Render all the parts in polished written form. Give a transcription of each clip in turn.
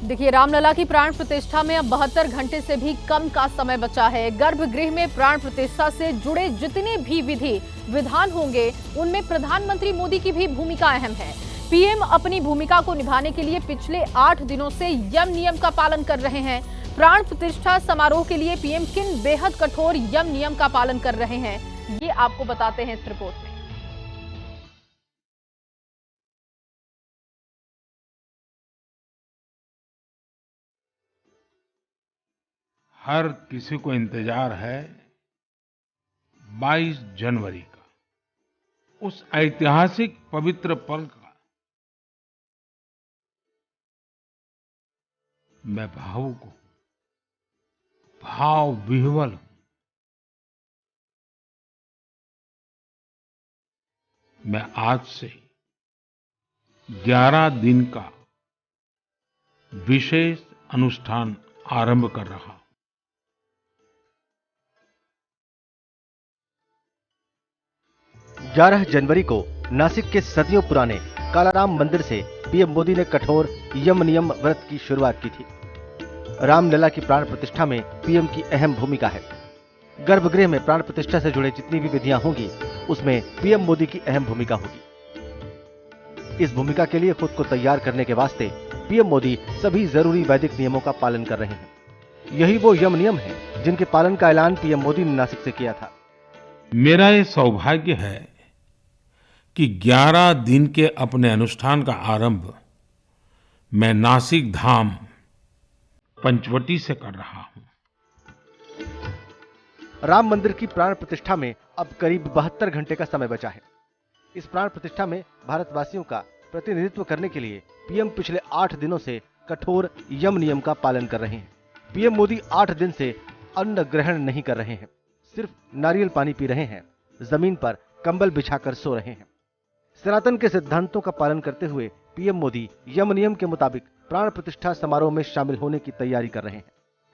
देखिए, रामलला की प्राण प्रतिष्ठा में अब 72 घंटे से भी कम का समय बचा है। गर्भगृह में प्राण प्रतिष्ठा से जुड़े जितने भी विधि विधान होंगे, उनमें प्रधानमंत्री मोदी की भी भूमिका अहम है। पीएम अपनी भूमिका को निभाने के लिए पिछले 8 दिनों से यम नियम का पालन कर रहे हैं। प्राण प्रतिष्ठा समारोह के लिए पीएम किन बेहद कठोर यम नियम का पालन कर रहे हैं, ये आपको बताते हैं इस रिपोर्ट में। हर किसी को इंतजार है 22 जनवरी का, उस ऐतिहासिक पवित्र पल का। मैं भावुक हूं, भाव विह्वल हूं। मैं आज से 11 दिन का विशेष अनुष्ठान आरंभ कर रहा हूं। 11 जनवरी को नासिक के सदियों पुराने कालाराम मंदिर से पीएम मोदी ने कठोर यम नियम व्रत की शुरुआत की थी। रामलला की प्राण प्रतिष्ठा में पीएम की अहम भूमिका है। गर्भगृह में प्राण प्रतिष्ठा से जुड़े जितनी भी विधियां होंगी, उसमें पीएम मोदी की अहम भूमिका होगी। इस भूमिका के लिए खुद को तैयार करने के वास्ते पीएम मोदी सभी जरूरी वैदिक नियमों का पालन कर रहे हैं। यही वो यम नियम है जिनके पालन का ऐलान पीएम मोदी ने नासिक से किया था। मेरा ये सौभाग्य है कि 11 दिन के अपने अनुष्ठान का आरंभ मैं नासिक धाम पंचवटी से कर रहा हूं। राम मंदिर की प्राण प्रतिष्ठा में अब करीब 72 घंटे का समय बचा है। इस प्राण प्रतिष्ठा में भारतवासियों का प्रतिनिधित्व करने के लिए पीएम पिछले 8 दिनों से कठोर यम नियम का पालन कर रहे हैं। पीएम मोदी 8 दिन से अन्न ग्रहण नहीं कर रहे हैं, सिर्फ नारियल पानी पी रहे हैं, जमीन पर कंबल बिछाकर सो रहे हैं। सनातन के सिद्धांतों का पालन करते हुए पीएम मोदी यम नियम के मुताबिक प्राण प्रतिष्ठा समारोह में शामिल होने की तैयारी कर रहे हैं।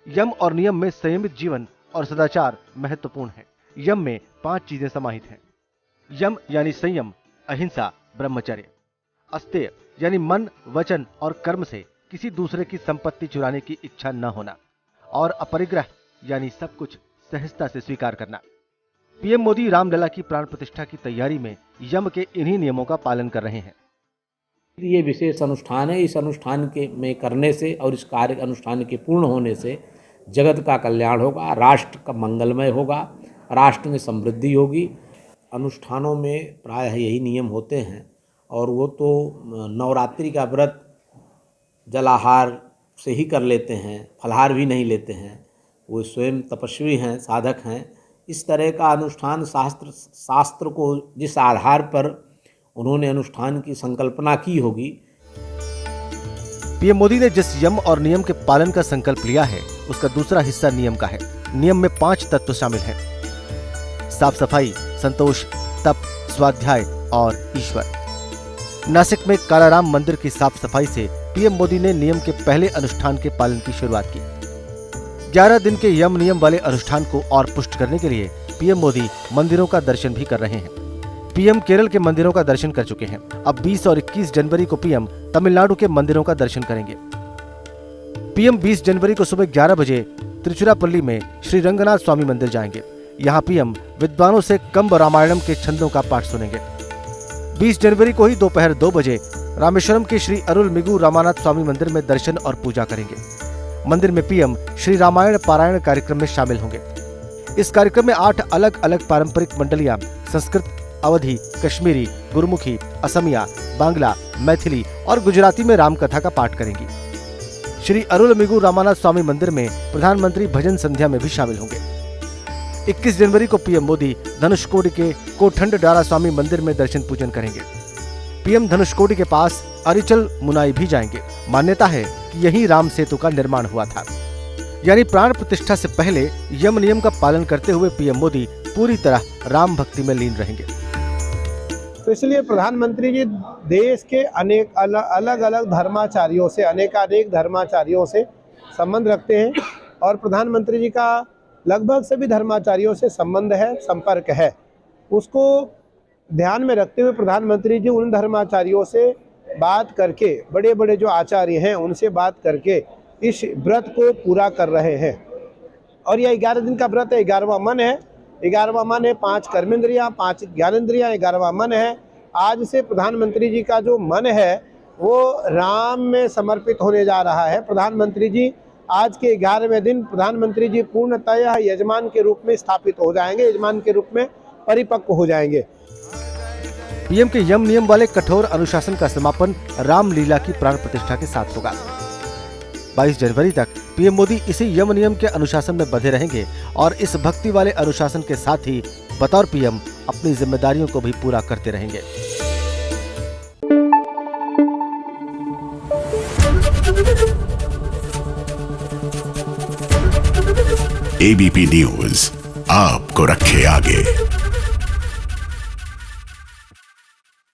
यम और नियम में संयमित जीवन और सदाचार महत्वपूर्ण है। यम में 5 चीजें समाहित हैं। यम यानी संयम, अहिंसा, ब्रह्मचर्य। अस्तेय यानी मन, वचन और कर्म से किसी दूसरे की संपत्ति चुराने की इच्छा न होना। और अपरिग्रह यानी सब कुछ सहजता से स्वीकार करना। पीएम मोदी रामलला की प्राण प्रतिष्ठा की तैयारी में यम के इन्हीं नियमों का पालन कर रहे हैं। ये विशेष अनुष्ठान है। इस अनुष्ठान के में करने से और इस कार्य अनुष्ठान के पूर्ण होने से जगत का कल्याण होगा, राष्ट्र का मंगलमय होगा, राष्ट्र में समृद्धि होगी। अनुष्ठानों में प्रायः यही नियम होते हैं और वो तो नवरात्रि का व्रत जलाहार से ही कर लेते हैं, फलाहार भी नहीं लेते हैं। वो स्वयं तपस्वी हैं, साधक हैं। इस तरह का अनुष्ठान शास्त्र को जिस आधार पर उन्होंने अनुष्ठान की संकल्पना की होगी। पीएम मोदी ने जिस यम और नियम के पालन का संकल्प लिया है, उसका दूसरा हिस्सा नियम का है। नियम में 5 तत्व शामिल हैं: साफ सफाई, संतोष, तप, स्वाध्याय और ईश्वर। नासिक में कालाराम मंदिर की साफ सफाई से पीएम मोदी ने नियम के पहले अनुष्ठान के पालन की शुरुआत की। 11 दिन के यम नियम वाले अनुष्ठान को और पुष्ट करने के लिए पीएम मोदी मंदिरों का दर्शन भी कर रहे हैं। पीएम केरल के मंदिरों का दर्शन कर चुके हैं। अब 20 और 21 जनवरी को पीएम तमिलनाडु के मंदिरों का दर्शन करेंगे। पीएम 20 जनवरी को सुबह 11 बजे त्रिचुरापल्ली में श्री रंगनाथ स्वामी मंदिर जाएंगे। यहाँ पीएम विद्वानों से कंब रामायणम के छंदों का पाठ सुनेंगे। 20 जनवरी को ही दोपहर 2 बजे रामेश्वरम के श्री अरुलमिगु रामानाथ स्वामी मंदिर में दर्शन और पूजा करेंगे। मंदिर में पीएम श्री रामायण पारायण कार्यक्रम में शामिल होंगे। इस कार्यक्रम में 8 अलग अलग पारंपरिक मंडलियां संस्कृत, अवधी, कश्मीरी, गुरुमुखी, असमिया, बांग्ला, मैथिली और गुजराती में रामकथा का पाठ करेंगी। श्री अरुलमिगु रामानाथ स्वामी मंदिर में प्रधानमंत्री भजन संध्या में भी शामिल होंगे। 21 जनवरी को पीएम मोदी धनुषकोडी के कोठंड डारा स्वामी मंदिर में दर्शन पूजन करेंगे। पीएम धनुषकोडी के पास अरिचल मुनाई भी जाएंगे। मान्यता है कि यही राम सेतु का निर्माण हुआ था। यानी प्राण प्रतिष्ठा से पहले यम नियम का पालन करते हुए पीएम मोदी पूरी तरह राम भक्ति में लीन रहेंगे। तो इसलिए प्रधानमंत्री जी देश के अनेक अलग अलग धर्माचार्यों से अनेकानेक धर्माचार्यों से संबंध रखते हैं और प्रधानमंत्री जी का लगभग सभी धर्माचार्यों से संबंध है, संपर्क है। उसको ध्यान में रखते हुए प्रधानमंत्री जी उन धर्माचार्यों से बात करके, बड़े बड़े जो आचार्य हैं उनसे बात करके इस व्रत को पूरा कर रहे हैं। और यह 11 दिन का व्रत है। 11वां मन है, 11वां मन है, 5 कर्मेंद्रियां, 5 ज्ञानेंद्रियां, 11वां मन है। आज से प्रधानमंत्री जी का जो मन है वो राम में समर्पित होने जा रहा है। प्रधानमंत्री जी आज के 11वें दिन प्रधानमंत्री जी पूर्णतः यजमान के रूप में स्थापित हो जाएंगे, यजमान के रूप में परिपक्व हो जाएंगे। पीएम के यम नियम वाले कठोर अनुशासन का समापन रामलीला की प्राण प्रतिष्ठा के साथ होगा। 22 जनवरी तक पीएम मोदी इसी यम नियम के अनुशासन में बंधे रहेंगे और इस भक्ति वाले अनुशासन के साथ ही बतौर पीएम अपनी जिम्मेदारियों को भी पूरा करते रहेंगे। एबीपी न्यूज आपको रखे आगे।